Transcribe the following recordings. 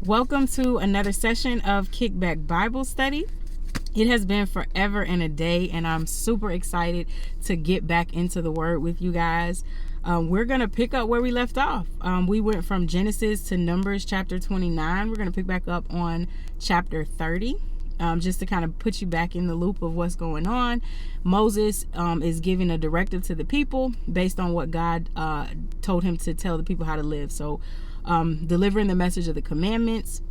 Welcome to another session of Kickback Bible Study. It has been forever and a day, and I'm super excited to get back into the Word with you guys. We're going to pick up where we left off. We went from Genesis to Numbers chapter 29. We're going to pick back up on chapter 30. Just to kind of put you back in the loop of what's going on. Moses is giving a directive to the people based on what God told him to tell the people how to live. So delivering the message of the commandments,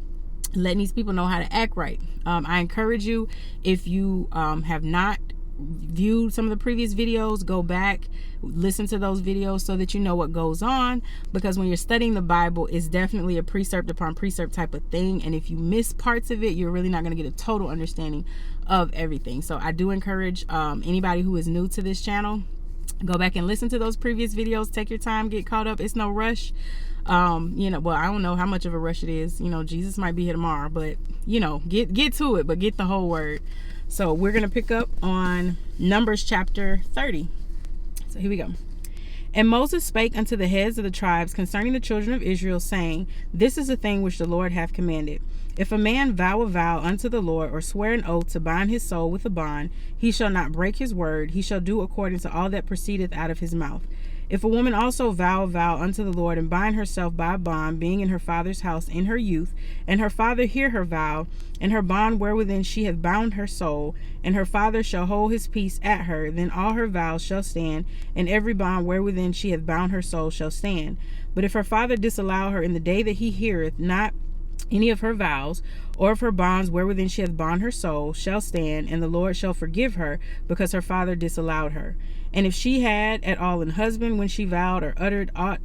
letting these people know how to act right. I encourage you, if you have not viewed some of the previous videos, go back, listen to those videos so that you know what goes on, because when you're studying the Bible, it's definitely a precept upon precept type of thing, and if you miss parts of it, you're really not going to get a total understanding of everything. So I do encourage anybody who is new to this channel, go back and listen to those previous videos. Take your time, get caught up. It's no rush. I don't know how much of a rush it is. Jesus might be here tomorrow, but get to it, but get the whole word. So we're going to pick up on Numbers chapter 30. So here we go. And Moses spake unto the heads of the tribes concerning the children of Israel, saying, This is the thing which the Lord hath commanded. If a man vow a vow unto the Lord, or swear an oath to bind his soul with a bond, he shall not break his word. He shall do according to all that proceedeth out of his mouth. If a woman also vow a vow unto the Lord, and bind herself by a bond, being in her father's house in her youth, and her father hear her vow, and her bond wherewithin she hath bound her soul, and her father shall hold his peace at her, then all her vows shall stand, and every bond wherewithin she hath bound her soul shall stand. But if her father disallow her in the day that he heareth not any of her vows, or of her bonds wherewithin she hath bound her soul, shall stand, and the Lord shall forgive her, because her father disallowed her. And if she had at all an husband when she vowed, or uttered aught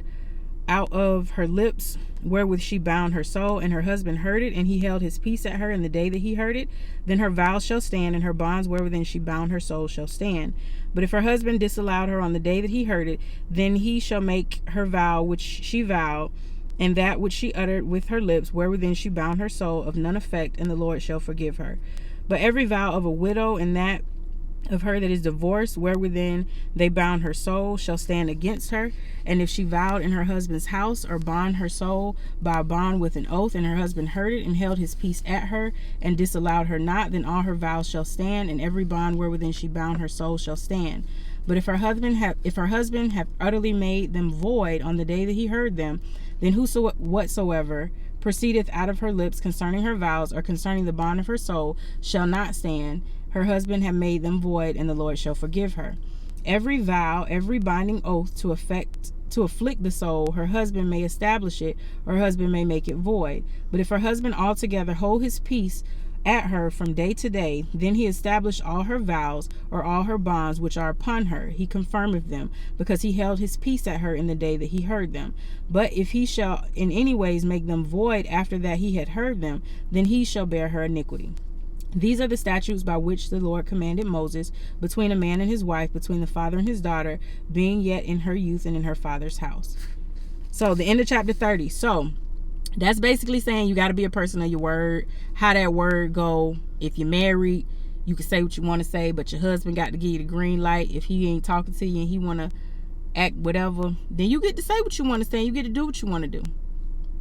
out of her lips wherewith she bound her soul, and her husband heard it, and he held his peace at her in the day that he heard it, then her vows shall stand, and her bonds wherewithin she bound her soul shall stand. But if her husband disallowed her on the day that he heard it, then he shall make her vow which she vowed, and that which she uttered with her lips, wherewithin she bound her soul, of none effect, and the Lord shall forgive her. But every vow of a widow, and that of her that is divorced, wherewithin they bound her soul, shall stand against her. And if she vowed in her husband's house, or bound her soul by a bond with an oath, and her husband heard it, and held his peace at her, and disallowed her not, then all her vows shall stand, and every bond wherewithin she bound her soul shall stand. But if her husband have utterly made them void on the day that he heard them, then whatsoever proceedeth out of her lips concerning her vows, or concerning the bond of her soul, shall not stand. Her husband have made them void, and the Lord shall forgive her. Every vow, every binding oath to afflict the soul, her husband may establish it, or her husband may make it void. But if her husband altogether hold his peace at her from day to day, then he established all her vows, or all her bonds which are upon her. He confirmeth them, because he held his peace at her in the day that he heard them. But if he shall in any ways make them void after that he had heard them, then he shall bear her iniquity. These are the statutes by which the Lord commanded Moses, between a man and his wife, between the father and his daughter, being yet in her youth and in her father's house. So the end of chapter 30. So that's basically saying you got to be a person of your word. How that word go: if you're married, you can say what you want to say, but your husband got to give you the green light. If he ain't talking to you and he want to act whatever, then you get to say what you want to say. You get to do what you want to do.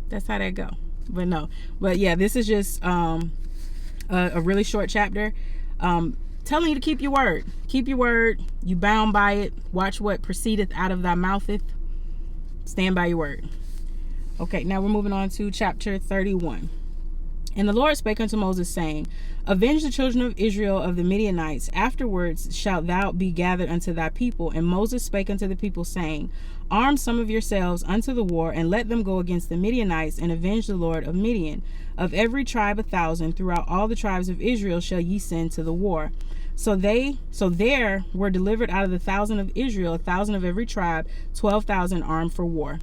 That's how that go. But yeah, this is just a really short chapter, telling you to keep your word. Keep your word. You bound by it. Watch what proceedeth out of thy moutheth. Stand by your word. Okay, now we're moving on to chapter 31. And the Lord spake unto Moses, saying, Avenge the children of Israel of the Midianites. Afterwards shalt thou be gathered unto thy people. And Moses spake unto the people, saying, Arm some of yourselves unto the war, and let them go against the Midianites, and avenge the Lord of Midian. Of every tribe 1,000, throughout all the tribes of Israel shall ye send to the war. So there were delivered out of the 1,000 of Israel, 1,000 of every tribe, 12,000 armed for war.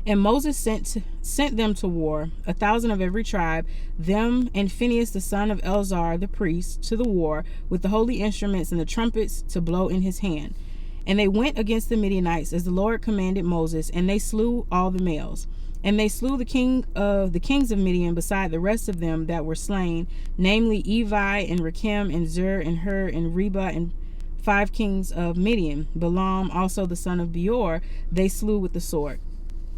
And Moses sent them to war, 1,000 of every tribe, them and Phinehas the son of Eleazar the priest, to the war, with the holy instruments and the trumpets to blow in his hand. And they went against the Midianites, as the Lord commanded Moses, and they slew all the males. And they slew the kings of Midian, beside the rest of them that were slain, namely Evi, and Rechem, and Zur, and Hur, and Reba, and 5 kings of Midian. Balaam also the son of Beor they slew with the sword.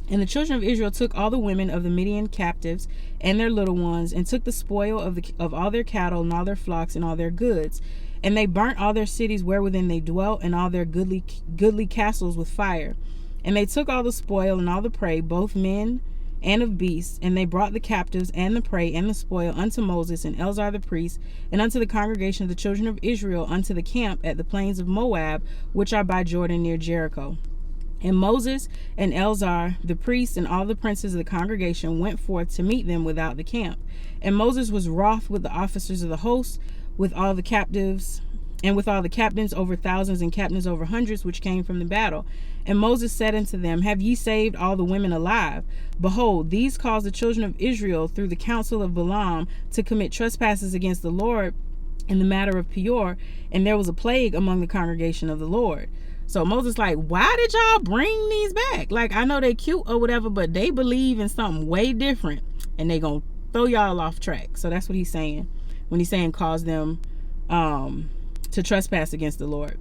And the children of Israel took all the women of the Midian captives and their little ones, and took the spoil of all their cattle and all their flocks and all their goods. And they burnt all their cities wherewithin they dwelt, and all their goodly castles with fire. And they took all the spoil and all the prey, both men and of beasts, and they brought the captives and the prey and the spoil unto Moses and Eleazar the priest, and unto the congregation of the children of Israel, unto the camp at the plains of Moab, which are by Jordan near Jericho. And Moses and Eleazar the priest and all the princes of the congregation went forth to meet them without the camp. And Moses was wroth with the officers of the host, with all the captives, and with all the captains over thousands and captains over hundreds, which came from the battle. And Moses said unto them, Have ye saved all the women alive? Behold, these caused the children of Israel through the counsel of Balaam to commit trespasses against the Lord in the matter of Peor, and there was a plague among the congregation of the Lord. So Moses like, why did y'all bring these back? Like, I know they cute or whatever, but they believe in something way different, and they gonna throw y'all off track. So that's what he's saying when he's saying cause them to trespass against the Lord.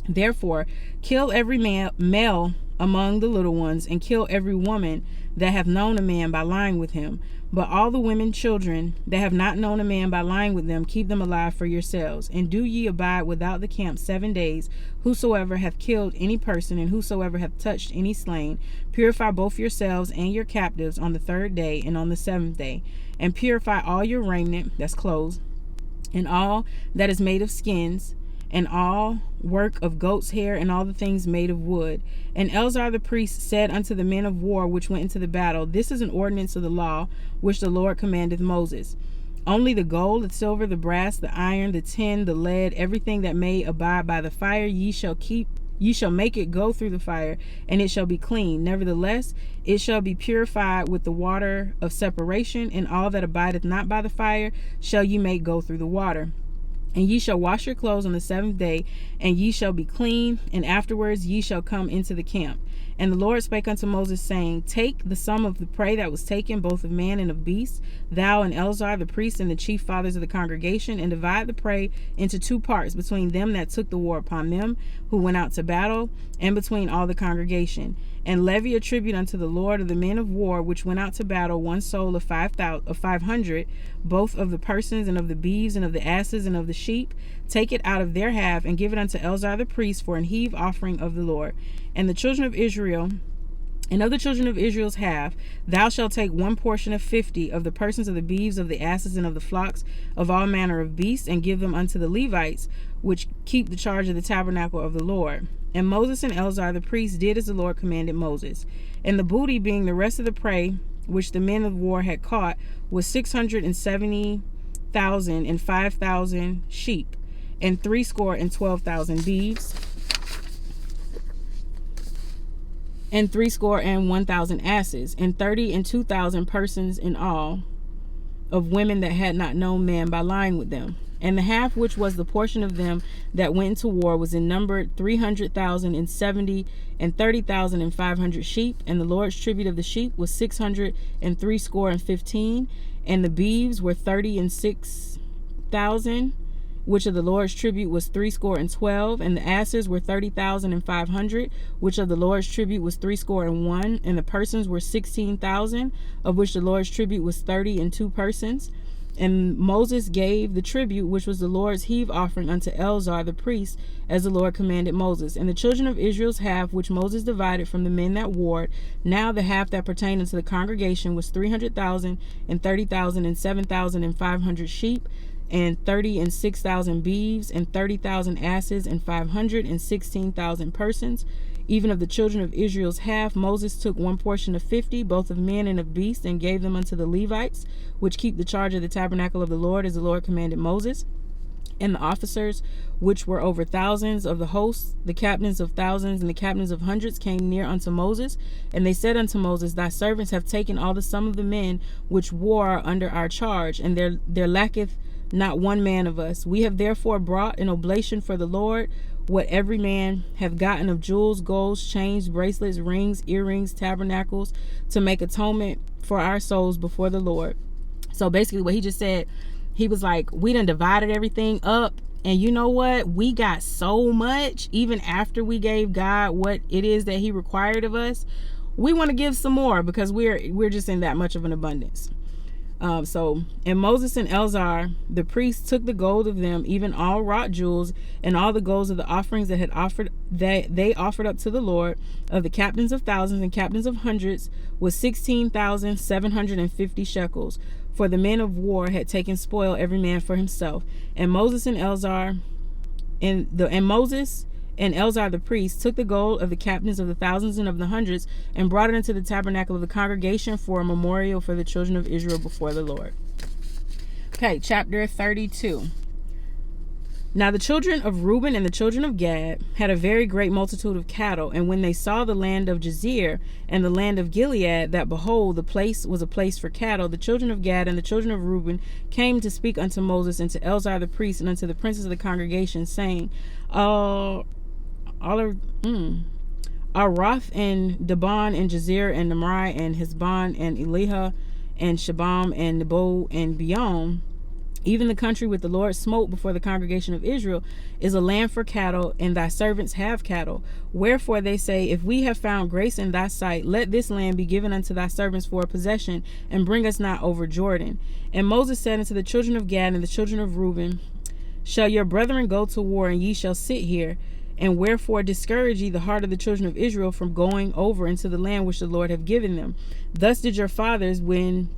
Therefore, kill every male among the little ones, and kill every woman that hath known a man by lying with him. But all the women children that have not known a man by lying with them, keep them alive for yourselves. And do ye abide without the camp 7 days. Whosoever hath killed any person, and whosoever hath touched any slain, purify both yourselves and your captives on the 3rd day and on the 7th day. And purify all your raiment, that's clothes, and all that is made of skins, and all work of goat's hair, and all the things made of wood. And Eleazar the priest said unto the men of war which went into the battle, This is an ordinance of the law which the Lord commandeth Moses. Only the gold, the silver, the brass, the iron, the tin, the lead, everything that may abide by the fire, ye shall make it go through the fire, and it shall be clean. Nevertheless, it shall be purified with the water of separation, and all that abideth not by the fire shall ye make go through the water. And ye shall wash your clothes on the 7th day, and ye shall be clean, and afterwards ye shall come into the camp. And the Lord spake unto Moses, saying, Take the sum of the prey that was taken, both of man and of beast, thou and Eleazar the priest and the chief fathers of the congregation, and divide the prey into 2 parts, between them that took the war upon them, who went out to battle, and between all the congregation. And levy a tribute unto the Lord of the men of war which went out to battle, 1 soul of 500, both of the persons and of the beeves and of the asses and of the sheep. Take it out of their half, and give it unto Eleazar the priest for an heave offering of the Lord. And the children of Israel, and of the children of Israel's half, thou shalt take 1 portion of 50 of the persons of the beeves, of the asses, and of the flocks, of all manner of beasts, and give them unto the Levites, which keep the charge of the tabernacle of the Lord. And Moses and Eleazar the priest did as the Lord commanded Moses. And the booty, being the rest of the prey which the men of war had caught, was 670,000 and 5,000 sheep, and 612,000 beeves, and 1,000 asses, and 32,000 persons in all, of women that had not known man by lying with them. And the half which was the portion of them that went into war was in number 300,070, and 30,500 sheep. And the Lord's tribute of the sheep was 615, and the beeves were 36,000, which of the Lord's tribute was 312, and the asses were 30,500, which of the Lord's tribute was 301, and the persons were 16,000, of which the Lord's tribute was 32 persons. And Moses gave the tribute, which was the Lord's heave offering, unto Eleazar the priest, as the Lord commanded Moses. And the children of Israel's half, which Moses divided from the men that warred, now the half that pertained unto the congregation was 300,000, and 30,000, and 7,500 sheep, and 36,000 beeves, and 30,000 asses, and 516,000 persons. Even of the children of Israel's half, Moses took 1 portion of 50, both of men and of beasts, and gave them unto the Levites, which keep the charge of the tabernacle of the Lord, as the Lord commanded Moses. And the officers, which were over thousands of the hosts, the captains of thousands and the captains of hundreds, came near unto Moses. And they said unto Moses, Thy servants have taken all the sum of the men which war under our charge, and there lacketh not one man of us. We have therefore brought an oblation for the Lord, what every man hath gotten of jewels, golds, chains, bracelets, rings, earrings, tabernacles, to make atonement for our souls before the Lord. So basically what he just said, he was like, we done divided everything up, and you know what? We got so much, even after we gave God what it is that he required of us, we want to give some more because we're just in that much of an abundance. And Moses and Eleazar the priests took the gold of them, even all wrought jewels, and all the golds of the offerings that they offered up to the Lord, of the captains of thousands and captains of hundreds, was 16,750 shekels. For the men of war had taken spoil, every man for himself. And Moses and Eleazar the priest took the gold of the captains of the thousands and of the hundreds, and brought it into the tabernacle of the congregation for a memorial for the children of Israel before the Lord. Okay, chapter 32. Now the children of Reuben and the children of Gad had a very great multitude of cattle, and when they saw the land of Jazer and the land of Gilead, that behold, the place was a place for cattle, the children of Gad and the children of Reuben came to speak unto Moses and to Eleazar the priest and unto the princes of the congregation, saying, Arath and Dibon and Jazer and Nimri and Hezbon and Eliha and Shabam and Nebo and Beon, even the country which the Lord smote before the congregation of Israel, is a land for cattle, and thy servants have cattle. Wherefore they say, if we have found grace in thy sight, let this land be given unto thy servants for a possession, and bring us not over Jordan. And Moses said unto the children of Gad and the children of Reuben, shall your brethren go to war, and ye shall sit here? And wherefore discourage ye the heart of the children of Israel from going over into the land which the Lord hath given them? Thus did your fathers when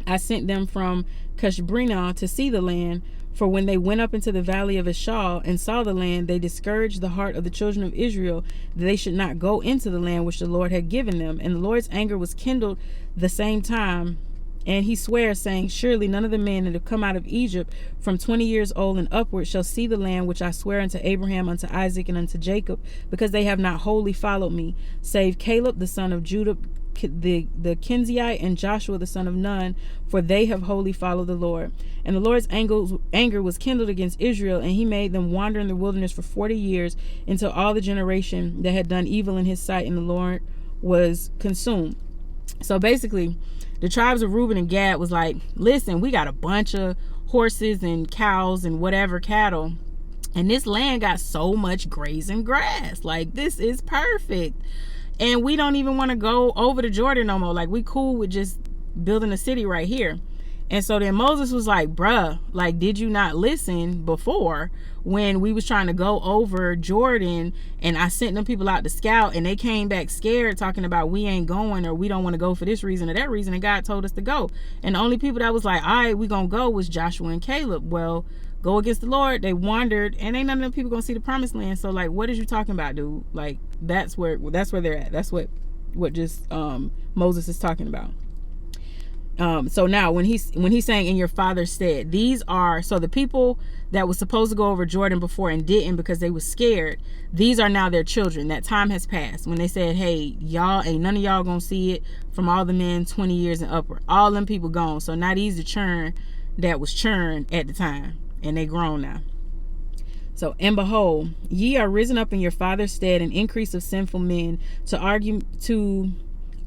I sent them from Cashbrinah to see the land. For when they went up into the valley of Eshal and saw the land, they discouraged the heart of the children of Israel, that they should not go into the land which the Lord had given them. And the Lord's anger was kindled the same time. And he swears, saying, surely none of the men that have come out of Egypt from 20 years old and upward shall see the land which I swear unto Abraham, unto Isaac, and unto Jacob, because they have not wholly followed me, save Caleb the son of Judah, the Kenizzite, and Joshua the son of Nun, for they have wholly followed the Lord. And the Lord's anger was kindled against Israel, and he made them wander in the wilderness for 40 years, until all the generation that had done evil in his sight, and the Lord was consumed. So basically, the tribes of Reuben and Gad was like, listen, we got a bunch of horses and cows and whatever cattle, and this land got so much grazing grass. Like, this is perfect. And we don't even want to go over to Jordan no more. Like, we cool with just building a city right here. And so then Moses was like, bruh, like, did you not listen before when we was trying to go over Jordan, and I sent them people out to scout, and they came back scared, talking about we ain't going, or we don't want to go for this reason or that reason, and God told us to go. And the only people that was like, all right, we gonna go, was Joshua and Caleb. Well, go against the Lord, they wandered, and ain't none of them people gonna see the promised land. So like, what is you talking about, dude? Like, that's where they're at. That's what just Moses is talking about. So now when he's saying in your father's stead, these are, so the people that was supposed to go over Jordan before and didn't because they was scared, these are now their children. That time has passed when they said, hey, y'all ain't none of y'all gonna see it from all the men 20 years and upward. All them people gone. So now these the churn that was churned at the time, and they grown now. So, and behold, ye are risen up in your father's stead, an increase of sinful men, to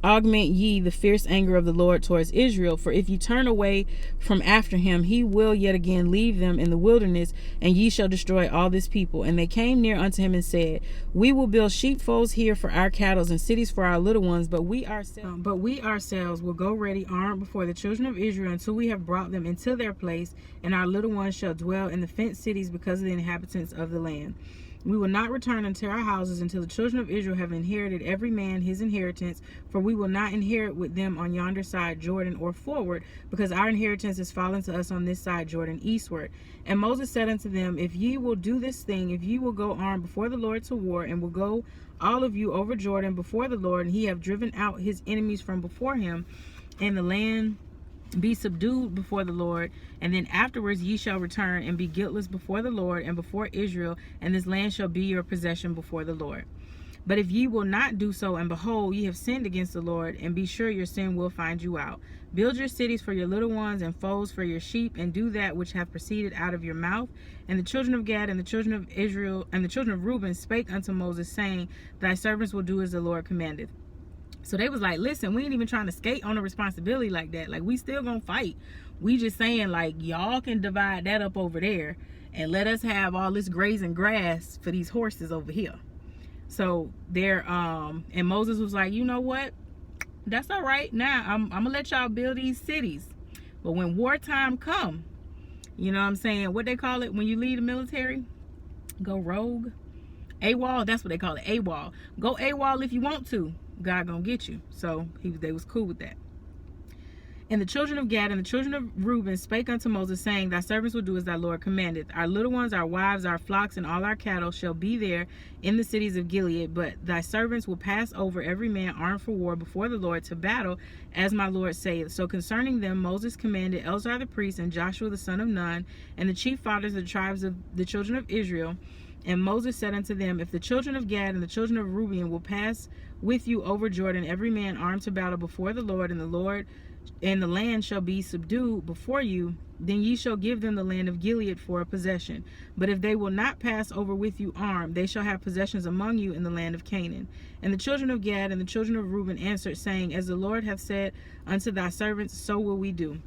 augment ye the fierce anger of the Lord towards Israel. For if ye turn away from after him, he will yet again leave them in the wilderness, and ye shall destroy all this people. And they came near unto him and said, we will build sheepfolds here for our cattle, and cities for our little ones, but we ourselves will go ready armed before the children of Israel until we have brought them into their place, and our little ones shall dwell in the fenced cities because of the inhabitants of the land. We will not return unto our houses until the children of Israel have inherited every man his inheritance, for we will not inherit with them on yonder side Jordan or forward, because our inheritance is fallen to us on this side Jordan eastward. And Moses said unto them, if ye will do this thing, if ye will go armed before the Lord to war, and will go all of you over Jordan before the Lord, and he have driven out his enemies from before him, and the land be subdued before the Lord, and then afterwards ye shall return and be guiltless before the Lord and before Israel, and this land shall be your possession before the Lord. But if ye will not do so, and behold, ye have sinned against the Lord, and be sure your sin will find you out. Build your cities for your little ones, and folds for your sheep, and do that which hath proceeded out of your mouth. And the children of Gad and the children of Israel and the children of Reuben spake unto Moses, saying, thy servants will do as the Lord commandeth. So they was like, listen, we ain't even trying to skate on a responsibility like that. Like, we still gonna fight. We just saying, like, y'all can divide that up over there and let us have all this grazing grass for these horses over here. So they're and Moses was like, you know what? That's all right. Now I'm gonna let y'all build these cities, but when wartime come, you know what I'm saying, what they call it when you leave the military, go rogue, AWOL. That's what they call it, AWOL. Go AWOL if you want to. God gonna get you. So they was cool with that. And the children of Gad and the children of Reuben spake unto Moses, saying, Thy servants will do as thy Lord commandeth. Our little ones, our wives, our flocks, and all our cattle shall be there in the cities of Gilead. But thy servants will pass over every man armed for war before the Lord to battle, as my Lord saith. So concerning them Moses commanded Eleazar the priest and Joshua the son of Nun, and the chief fathers of the tribes of the children of Israel. And Moses said unto them, If the children of Gad and the children of Reuben will pass with you over Jordan, every man armed to battle before the Lord, and the land shall be subdued before you, then ye shall give them the land of Gilead for a possession. But if they will not pass over with you armed, they shall have possessions among you in the land of Canaan. And the children of Gad and the children of Reuben answered, saying, As the Lord hath said unto thy servants, so will we do.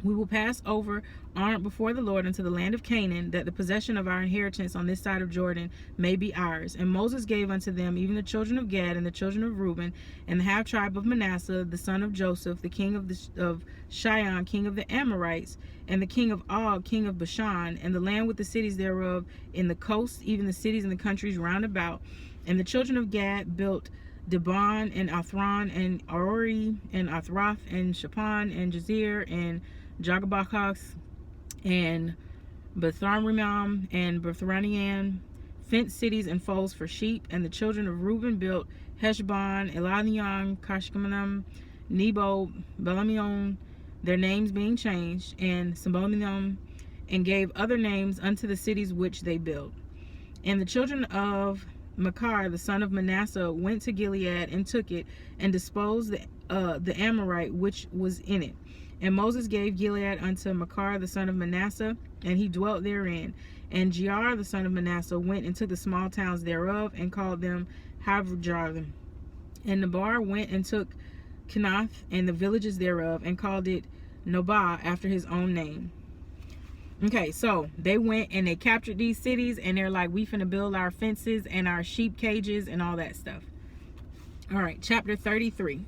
We will pass over armed before the Lord into the land of Canaan, that the possession of our inheritance on this side of Jordan may be ours. And Moses gave unto them even the children of Gad and the children of Reuben, and the half tribe of Manasseh, the son of Joseph, the king of Shion, king of the Amorites, and the king of Og, king of Bashan, and the land with the cities thereof in the coast, even the cities and the countries round about. And the children of Gad built Dibon and Athron and Arori and Athroth and Shapon and Jazer and Jagabakas and Betharmimam and Bethranian, fenced cities and folds for sheep. And the children of Reuben built Heshbon, Elanion, Kashkamanam, Nebo, Belamion, their names being changed, and Sabonium, and gave other names unto the cities which they built. And the children of Machir, the son of Manasseh, went to Gilead and took it, and disposed the Amorite which was in it. And Moses gave Gilead unto Machir, the son of Manasseh, and he dwelt therein. And Jair, the son of Manasseh, went and took the small towns thereof, and called them Havjardim. And Nabar went and took Kenath and the villages thereof, and called it Nobah, after his own name. Okay, so they went and they captured these cities, and they're like, we finna build our fences and our sheep cages and all that stuff. All right, chapter 33.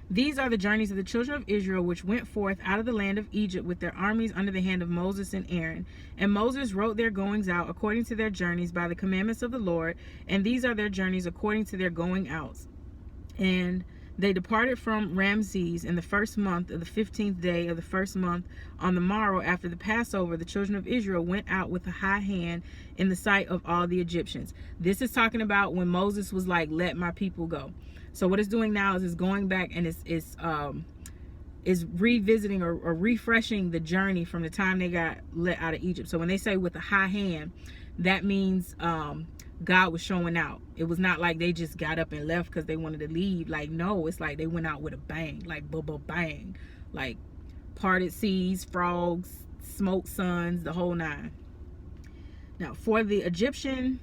These are the journeys of the children of Israel, which went forth out of the land of Egypt with their armies under the hand of Moses and Aaron. And Moses wrote their goings out according to their journeys by the commandments of the Lord. And these are their journeys according to their going outs. And they departed from Ramses in the first month of the 15th day of the first month. On the morrow after the Passover, the children of Israel went out with a high hand in the sight of all the Egyptians. This is talking about when Moses was like, let my people go. So what it's doing now is it's going back and is revisiting or refreshing the journey from the time they got let out of Egypt. So when they say with a high hand, that means God was showing out. It was not like they just got up and left because they wanted to leave. Like, no, it's like they went out with a bang, like bang, like parted seas, frogs, smoked suns, the whole nine. Now, for the Egyptian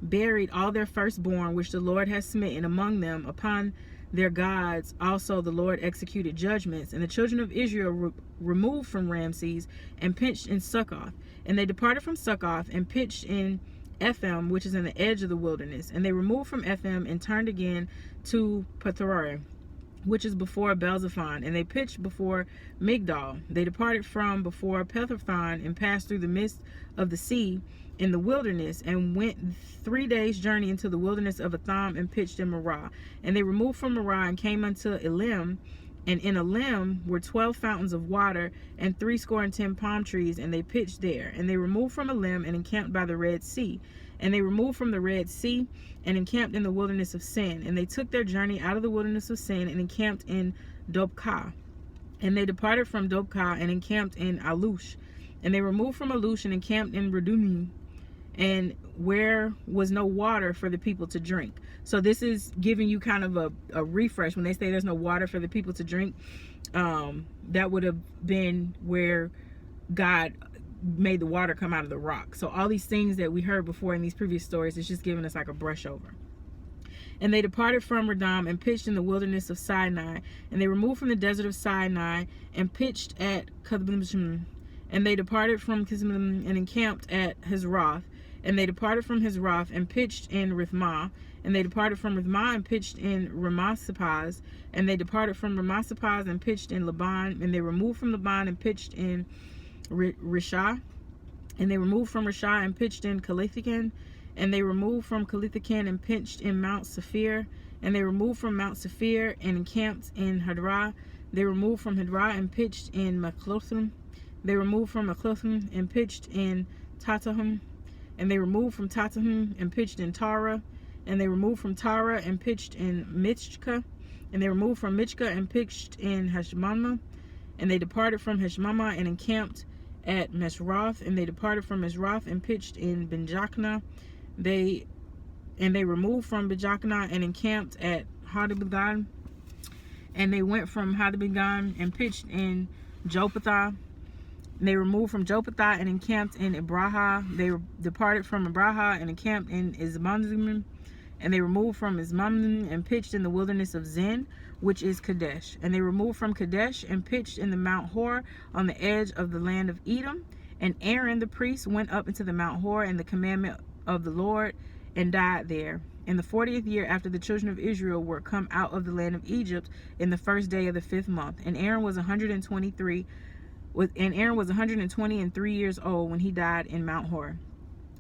buried all their firstborn, which the Lord has smitten among them upon their gods. Also the Lord executed judgments. And the children of Israel removed from Ramses and pitched in Succoth. And they departed from Succoth and pitched in Ephraim, which is in the edge of the wilderness. And they removed from Ephraim and turned again to Patharorim, which is before Baal-zephon. And they pitched before Migdal. They departed from before Pethathon and passed through the midst of the sea in the wilderness, and went 3 days' journey into the wilderness of Etham, and pitched in Marah. And they removed from Marah and came unto Elim, and in Elim were 12 fountains of water and 70 palm trees, and they pitched there. And they removed from Elim and encamped by the Red Sea. And they removed from the Red Sea and encamped in the wilderness of Sin. And they took their journey out of the wilderness of Sin and encamped in Dobkah. And they departed from Dobkah and encamped in Alush. And they removed from Alush and encamped in Redunim, and where was no water for the people to drink. So this is giving you kind of a refresh. When they say there's no water for the people to drink, that would have been where God made the water come out of the rock. So all these things that we heard before in these previous stories, it's just giving us like a brush over. And they departed from Radam and pitched in the wilderness of Sinai. And they removed from the desert of Sinai and pitched at Kadmishim. And they departed from Kismim and encamped at Hazroth. And they departed from Hazroth and pitched in Rithmah. And they departed from Rithmah and pitched in Ramathsapaz. And they departed from Ramathsapaz and pitched in Laban. And they removed from Laban and pitched in Rishah. And they removed from Rishah and pitched in Calithicon. And they removed from Calithicon and pitched in Mount Sephir. And they removed from Mount Sephir and encamped in Hadrah. They removed from Hadrah and pitched in Maklothim. They removed from Maklothim and pitched in Tatahim. And they removed from Tatahim and pitched in Tara. And they removed from Tara and pitched in Michka. And they removed from Michka and pitched in Heshmama. And they departed from Heshmama and encamped at Mesroth. And they departed from Mesroth and pitched in Benjakna. They removed from Benjakna and encamped at Hadabegan. And they went from Hadabegan and pitched in Jopatha. They removed from Jopatha and encamped in Ibrahah. They departed from Ibrahah and encamped in Ismamim. And they removed from Ismamim and pitched in the wilderness of Zin, which is Kadesh. And they removed from Kadesh and pitched in the Mount Hor on the edge of the land of Edom. And Aaron the priest went up into the Mount Hor in the commandment of the Lord and died there. In the 40th year after the children of Israel were come out of the land of Egypt, in the first day of the 5th month. And Aaron was 123 and 3 years old when he died in Mount Hor.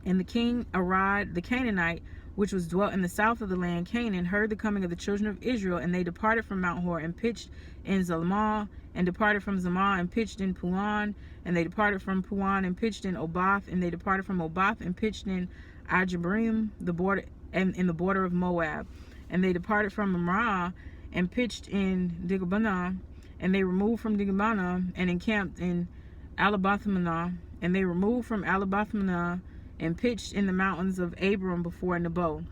And the king Arad the Canaanite, which was dwelt in the south of the land Canaan, heard the coming of the children of Israel, and they departed from Mount Hor and pitched in Zalmah, and departed from Zalmah and pitched in Puan, and they departed from Puan and pitched in Obath, and they departed from Obath and pitched in Ajabarim, the border and in the border of Moab, and they departed from Amrah and pitched in Digabana, and they removed from Digabana and encamped in Alabathmanah, and they removed from Alabathmanah and pitched in the mountains of Abram before Nebo.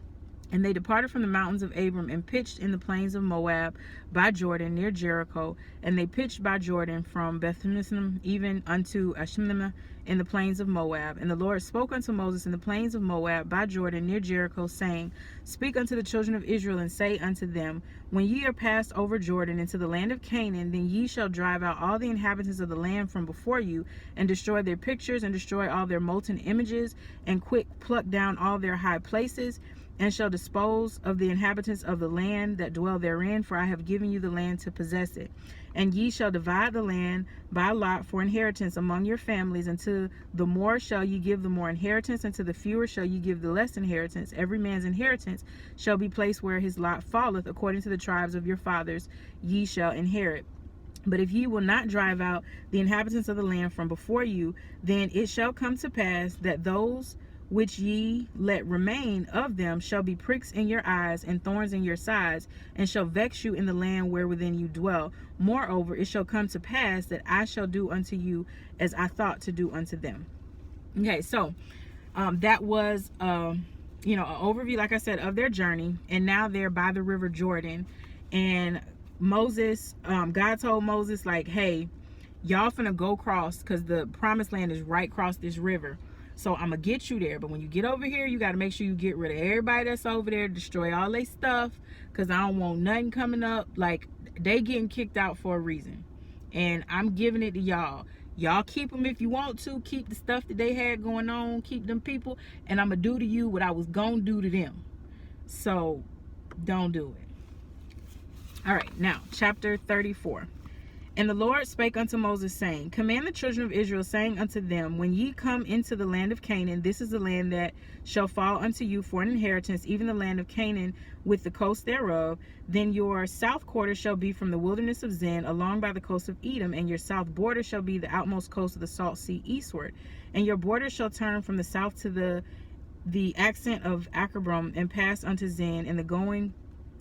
And they departed from the mountains of Abram and pitched in the plains of Moab by Jordan near Jericho. And they pitched by Jordan from Beth-Nissim even unto Ashimnah in the plains of Moab. And the Lord spoke unto Moses in the plains of Moab by Jordan near Jericho, saying, Speak unto the children of Israel and say unto them, When ye are passed over Jordan into the land of Canaan, then ye shall drive out all the inhabitants of the land from before you, and destroy their pictures, and destroy all their molten images, and quick pluck down all their high places, and shall dispose of the inhabitants of the land that dwell therein, for I have given you the land to possess it. And ye shall divide the land by lot for inheritance among your families, and to the more shall ye give the more inheritance, and to the fewer shall ye give the less inheritance. Every man's inheritance shall be placed where his lot falleth, according to the tribes of your fathers ye shall inherit. But if ye will not drive out the inhabitants of the land from before you, then it shall come to pass that those which ye let remain of them shall be pricks in your eyes and thorns in your sides, and shall vex you in the land wherewithin you dwell. Moreover, it shall come to pass that I shall do unto you as I thought to do unto them. Okay, so that was an overview, like I said, of their journey. And now they're by the river Jordan, and Moses, God told Moses, like, hey, y'all finna go cross, because the promised land is right across this river. So I'm going to get you there. But when you get over here, you got to make sure you get rid of everybody that's over there, destroy all their stuff, because I don't want nothing coming up. Like, they getting kicked out for a reason. And I'm giving it to y'all. Y'all keep them if you want to. Keep the stuff that they had going on. Keep them people. And I'm going to do to you what I was going to do to them. So don't do it. All right. Now, chapter 34. And the Lord spake unto Moses, saying, Command the children of Israel, saying unto them, When ye come into the land of Canaan, this is the land that shall fall unto you for an inheritance, even the land of Canaan with the coast thereof. Then your south quarter shall be from the wilderness of Zin, along by the coast of Edom, and your south border shall be the outmost coast of the salt sea eastward. And your border shall turn from the south to the accent of Akabram, and pass unto Zin, and the going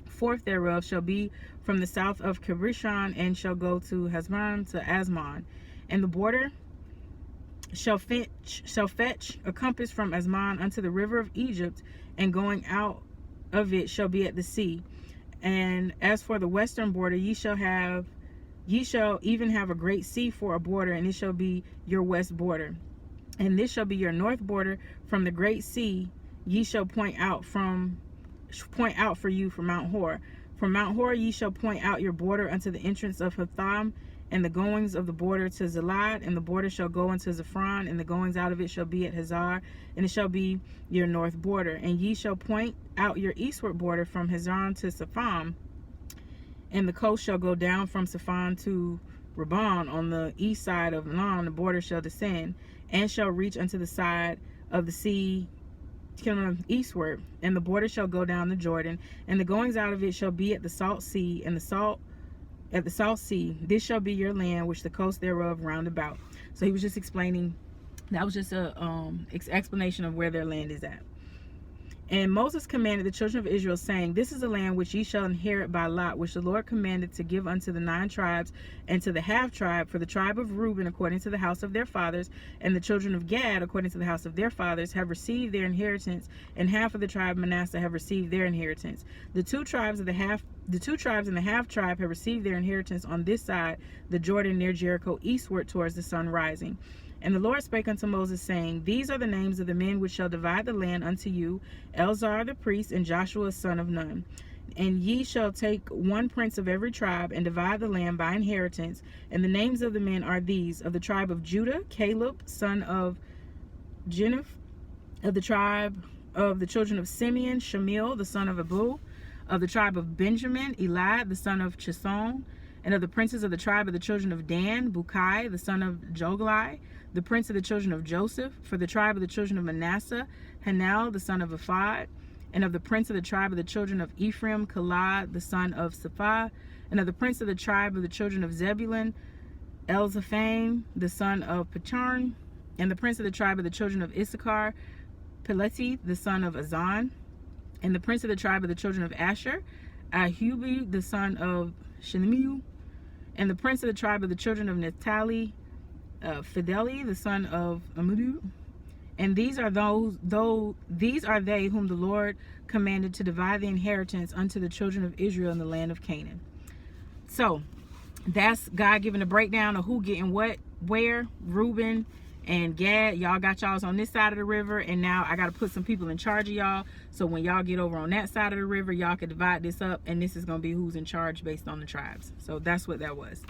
forth thereof shall be from the south of Kibrishon, and shall go to Hezron to Asmon. And the border shall fetch a compass from Asmon unto the river of Egypt, and going out of it shall be at the sea. And as for the western border, ye shall even have a great sea for a border, and it shall be your west border. And this shall be your north border from the great sea. Ye shall point out for you from Mount Hor. From Mount Hor ye shall point out your border unto the entrance of Hatham, and the goings of the border to Gilead, and the border shall go unto Zephron, and the goings out of it shall be at Hazar, and it shall be your north border. And ye shall point out your eastward border from Hazar to Sapham, and the coast shall go down from Saphon to Rabbon on the east side of Elon. The border shall descend, and shall reach unto the side of the sea eastward, and the border shall go down the Jordan, and the goings out of it shall be at the salt sea, and at the salt sea. This shall be your land, which the coast thereof round about. So he was just explaining, that was just a explanation of where their land is at. And Moses commanded the children of Israel, saying, This is the land which ye shall inherit by lot, which the Lord commanded to give unto the 9 tribes, and to the half tribe, for the tribe of Reuben according to the house of their fathers, and the children of Gad according to the house of their fathers have received their inheritance, and half of the tribe of Manasseh have received their inheritance. The two tribes and the half tribe have received their inheritance on this side the Jordan near Jericho, eastward towards the sun rising. And the Lord spake unto Moses, saying, These are the names of the men which shall divide the land unto you, Elzar the priest, and Joshua son of Nun. And ye shall take one prince of every tribe, and divide the land by inheritance. And the names of the men are these: of the tribe of Judah, Caleb son of Jephunneh; of the tribe of the children of Simeon, Shemiel the son of Abu; of the tribe of Benjamin, Elad the son of Chison; and of the princes of the tribe of the children of Dan, Bukai the son of Joglai; the prince of the children of Joseph; for the tribe of the children of Manasseh, Hanel the son of Ephod; and of the prince of the tribe of the children of Ephraim, Kalad the son of Sapha; and of the prince of the tribe of the children of Zebulun, Elzaphan the son of Pachern; and the prince of the tribe of the children of Issachar, Peleti the son of Azan; and the prince of the tribe of the children of Asher, Ahubi the son of Shelemiel; and the prince of the tribe of the children of Naphtali, Fideli the son of Amudu. And these are they whom the Lord commanded to divide the inheritance unto the children of Israel in the land of Canaan. So that's God giving a breakdown of who getting what, where. Reuben and Gad, y'all got y'all's on this side of the river, and now I got to put some people in charge of y'all, so when y'all get over on that side of the river, y'all can divide this up, and this is going to be who's in charge based on the tribes. So that's what that was.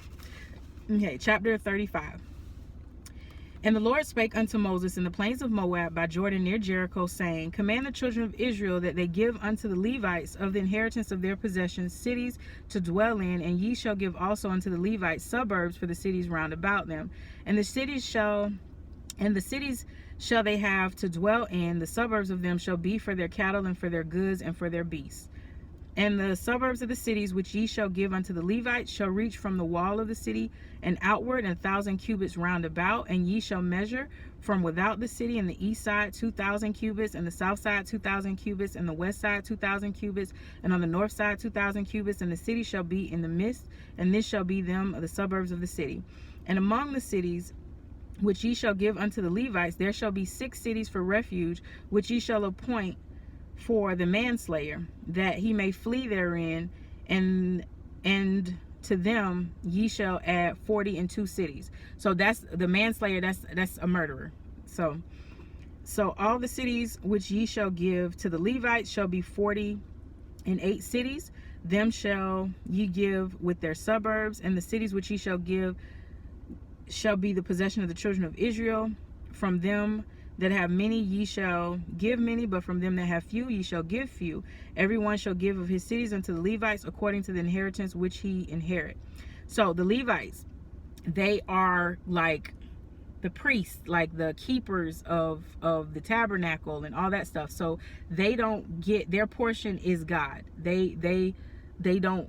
Okay, chapter 35. And the Lord spake unto Moses in the plains of Moab by Jordan near Jericho, saying, Command the children of Israel that they give unto the Levites of the inheritance of their possessions cities to dwell in, and ye shall give also unto the Levites suburbs for the cities round about them. And the cities shall they have to dwell in, the suburbs of them shall be for their cattle and for their goods and for their beasts. And the suburbs of the cities which ye shall give unto the Levites shall reach from the wall of the city and outward 1,000 cubits round about, and ye shall measure from without the city in the east side 2,000 cubits, and the south side 2,000 cubits, and the west side 2,000 cubits, and on the north side 2,000 cubits, and the city shall be in the midst, and this shall be them the suburbs of the city. And among the cities which ye shall give unto the Levites, there shall be 6 cities for refuge, which ye shall appoint for the manslayer, that he may flee therein, and to them ye shall add 40 in 2 cities. So that's the manslayer, that's a murderer. So all the cities which ye shall give to the Levites shall be 40 in 8 cities. Them shall ye give with their suburbs, and the cities which ye shall give shall be the possession of the children of Israel. From them that have many ye shall give many, but from them that have few ye shall give few. Everyone shall give of his cities unto the Levites according to the inheritance which he inherit. So the Levites, they are like the priests, like the keepers of the tabernacle and all that stuff. So they don't get, their portion is God. They don't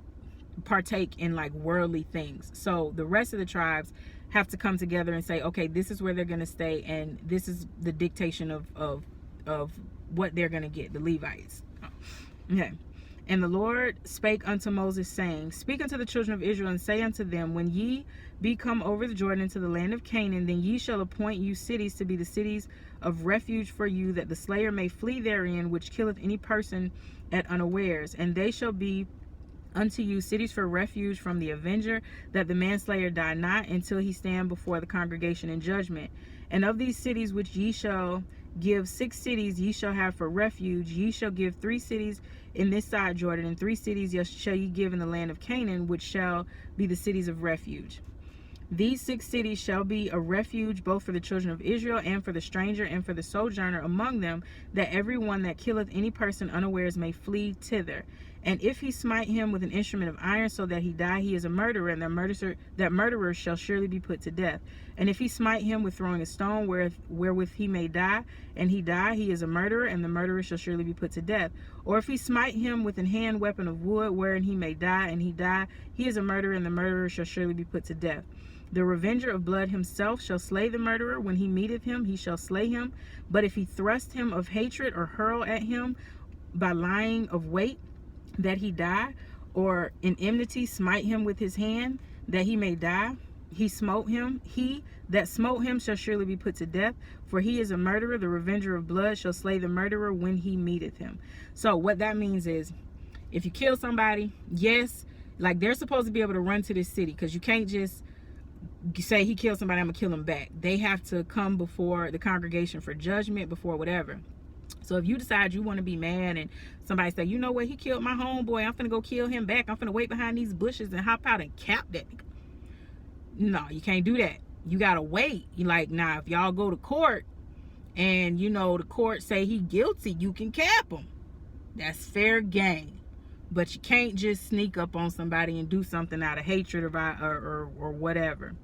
partake in like worldly things. So the rest of the tribes have to come together and say, okay, this is where they're going to stay, and this is the dictation of what they're going to get, the Levites. Okay. And the Lord spake unto Moses, saying, Speak unto the children of Israel, and say unto them, When ye be come over the Jordan into the land of Canaan, then ye shall appoint you cities to be the cities of refuge for you, that the slayer may flee therein, which killeth any person at unawares. And they shall be unto you cities for refuge from the avenger, that the manslayer die not until he stand before the congregation in judgment. And of these cities which ye shall give, 6 cities ye shall have for refuge. Ye shall give 3 cities in this side Jordan, and 3 cities shall ye give in the land of Canaan, which shall be the cities of refuge. These 6 cities shall be a refuge both for the children of Israel and for the stranger and for the sojourner among them, that every one that killeth any person unawares may flee thither. And if he smite him with an instrument of iron so that he die, he is a murderer, and that murderer shall surely be put to death. And if he smite him with throwing a stone wherewith he may die, and he die, he is a murderer, and the murderer shall surely be put to death. Or if he smite him with an hand weapon of wood wherein he may die, and he die, he is a murderer, and the murderer shall surely be put to death. The revenger of blood himself shall slay the murderer. When he meeteth him, he shall slay him. But if he thrust him of hatred, or hurl at him by lying of weight, that he die, or in enmity smite him with his hand, that he may die, he that smote him shall surely be put to death, for he is a murderer. The revenger of blood shall slay the murderer when he meeteth him. So what that means is, if you kill somebody, yes, like they're supposed to be able to run to this city, because you can't just say he killed somebody, I'm gonna kill him back. They have to come before the congregation for judgment, before whatever. So if you decide you want to be mad and somebody say, you know what, he killed my homeboy, I'm finna go kill him back, I'm finna wait behind these bushes and hop out and cap that nigga. No, you can't do that. You gotta wait. You like, nah, if y'all go to court and you know the court say he guilty, you can cap him. That's fair game. But you can't just sneak up on somebody and do something out of hatred or whatever.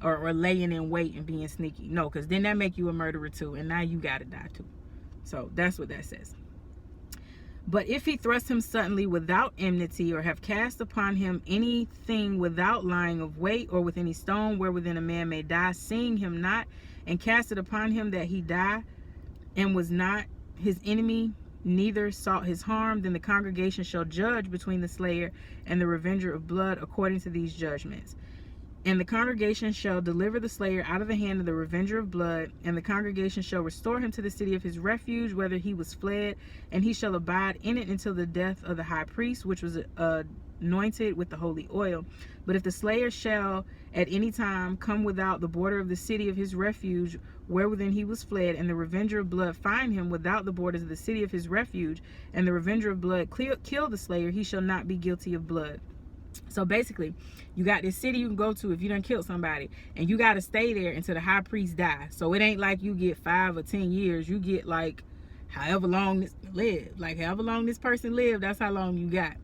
Or laying in wait and being sneaky. No, because then that make you a murderer too, and now you gotta die too. So that's what that says. But if he thrust him suddenly without enmity, or have cast upon him anything without lying of weight, or with any stone wherewithin a man may die, seeing him not, and cast it upon him that he die, and was not his enemy, neither sought his harm, then the congregation shall judge between the slayer and the revenger of blood according to these judgments. And the congregation shall deliver the slayer out of the hand of the revenger of blood, and the congregation shall restore him to the city of his refuge, whether he was fled, and he shall abide in it until the death of the high priest, which was anointed with the holy oil. But if the slayer shall at any time come without the border of the city of his refuge, wherewithin he was fled, and the revenger of blood find him without the borders of the city of his refuge, and the revenger of blood kill the slayer, he shall not be guilty of blood. So basically, you got this city you can go to if you done killed somebody, and you got to stay there until the high priest die. So it ain't like you get 5 or 10 years. You get like however long this lived. Like however long this person lived, that's how long you got.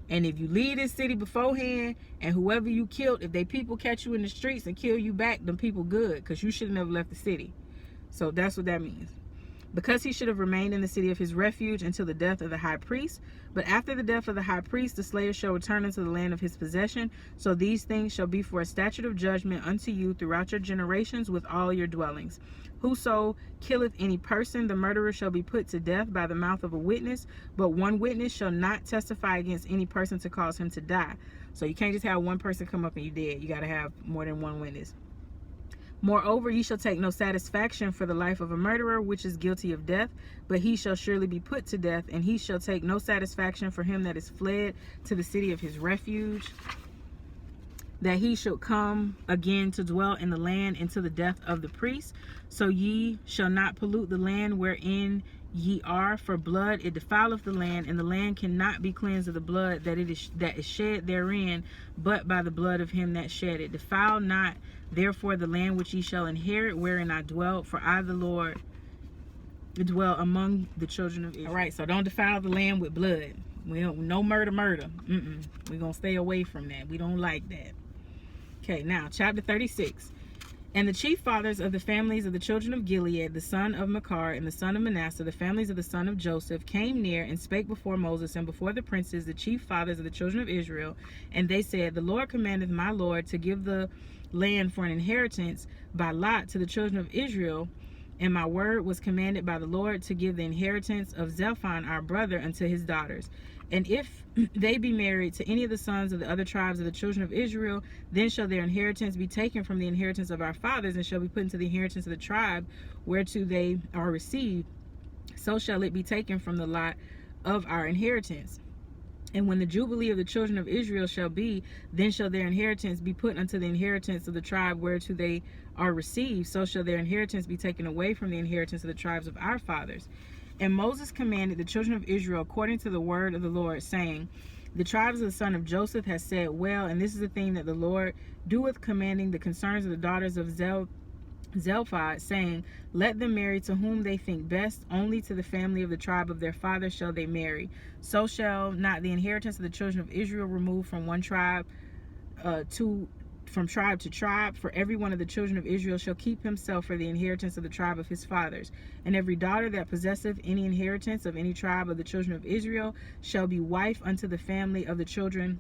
And if you leave this city beforehand, and whoever you killed, if they people catch you in the streets and kill you back, them people good, because you should have never left the city. So that's what that means. Because he should have remained in the city of his refuge until the death of the high priest. But after the death of the high priest, the slayer shall return into the land of his possession. So these things shall be for a statute of judgment unto you throughout your generations with all your dwellings. Whoso killeth any person, the murderer shall be put to death by the mouth of a witness. But one witness shall not testify against any person to cause him to die. So you can't just have one person come up and you dead. You got to have more than one witness. Moreover, ye shall take no satisfaction for the life of a murderer, which is guilty of death, but he shall surely be put to death, and he shall take no satisfaction for him that is fled to the city of his refuge, that he should come again to dwell in the land until the death of the priest. So ye shall not pollute the land wherein ye are, for blood it defileth the land, and the land cannot be cleansed of the blood that is shed therein, but by the blood of him that shed it. Defile not therefore the land which ye shall inherit, wherein I dwell, for I the Lord dwell among the children of Israel. All right, so don't defile the land with blood. We don't, no murder. We're gonna stay away from that. We don't like that. Okay, now chapter 36. And the chief fathers of the families of the children of Gilead, the son of Machir and the son of Manasseh, the families of the son of Joseph, came near and spake before Moses and before the princes, the chief fathers of the children of Israel. And they said, the Lord commandeth my Lord to give the land for an inheritance by lot to the children of Israel. And my word was commanded by the Lord to give the inheritance of Zephon our brother unto his daughters. And if they be married to any of the sons of the other tribes of the children of Israel, then shall their inheritance be taken from the inheritance of our fathers, and shall be put into the inheritance of the tribe whereto they are received. So shall it be taken from the lot of our inheritance. And when the jubilee of the children of Israel shall be, then shall their inheritance be put unto the inheritance of the tribe whereto they are received. So shall their inheritance be taken away from the inheritance of the tribes of our fathers. And Moses commanded the children of Israel according to the word of the Lord, saying, The tribes of the son of Joseph has said, well, and this is the thing that the Lord doeth, commanding the concerns of the daughters of Zelophehad, saying, let them marry to whom they think best, only to the family of the tribe of their father shall they marry. So shall not the inheritance of the children of Israel remove from one tribe from tribe to tribe, for every one of the children of Israel shall keep himself for the inheritance of the tribe of his fathers. And every daughter that possesseth any inheritance of any tribe of the children of Israel shall be wife unto the family of the children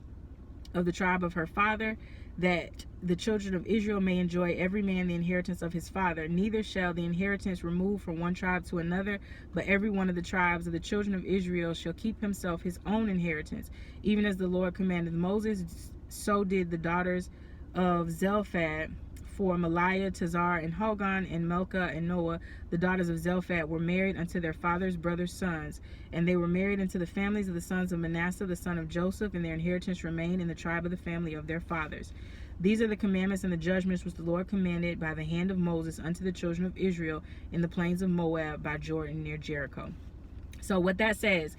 of the tribe of her father, that the children of Israel may enjoy every man the inheritance of his father. Neither shall the inheritance remove from one tribe to another, but every one of the tribes of the children of Israel shall keep himself his own inheritance. Even as the Lord commanded Moses, so did the daughters of Zelophehad. For Maliah, Tazar, and Hogan, and Milcah, and Noah, the daughters of Zelophehad, were married unto their father's brothers' sons. And they were married unto the families of the sons of Manasseh, the son of Joseph, and their inheritance remained in the tribe of the family of their fathers. These are the commandments and the judgments which the Lord commanded by the hand of Moses unto the children of Israel in the plains of Moab by Jordan near Jericho. So what that says,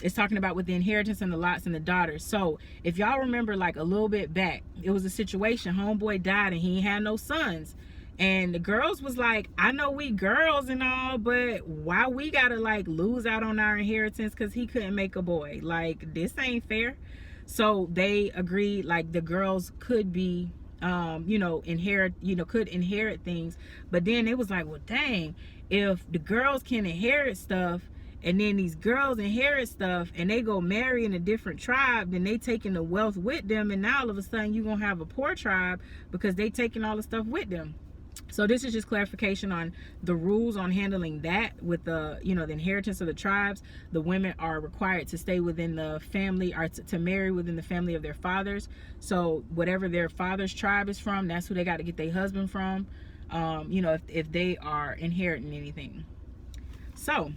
it's talking about with the inheritance and the lots and the daughters. So if y'all remember, like a little bit back, it was a situation, homeboy died and he ain't had no sons, and the girls was like, I know we girls and all, but why we gotta like lose out on our inheritance because he couldn't make a boy? Like, this ain't fair. So they agreed, like, the girls could be could inherit things. But then it was like, well, dang, if the girls can inherit stuff, and then these girls inherit stuff, and they go marry in a different tribe, then they taking the wealth with them, and now all of a sudden you're gonna have a poor tribe because they taking all the stuff with them. So this is just clarification on the rules on handling that with the the inheritance of the tribes. The women are required to stay within the family, or to marry within the family of their fathers. So whatever their father's tribe is from, that's who they got to get their husband from, if they are inheriting anything. So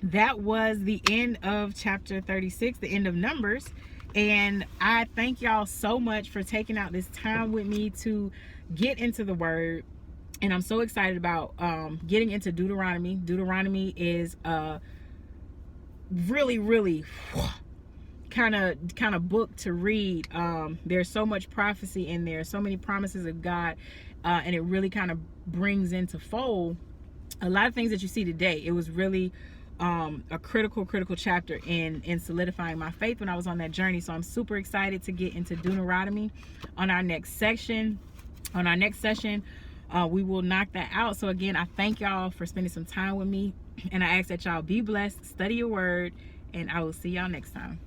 that was the end of chapter 36, the end of Numbers. And I thank y'all so much for taking out this time with me to get into the word. And I'm so excited about getting into Deuteronomy. Deuteronomy is a really kind of book to read. There's so much prophecy in there, so many promises of God, and it really kind of brings into fold a lot of things that you see today. It was really a critical chapter in solidifying my faith when I was on that journey. So I'm super excited to get into Deuteronomy on our next section. On our next session, we will knock that out. So again, I thank y'all for spending some time with me, and I ask that y'all be blessed, study your word, and I will see y'all next time.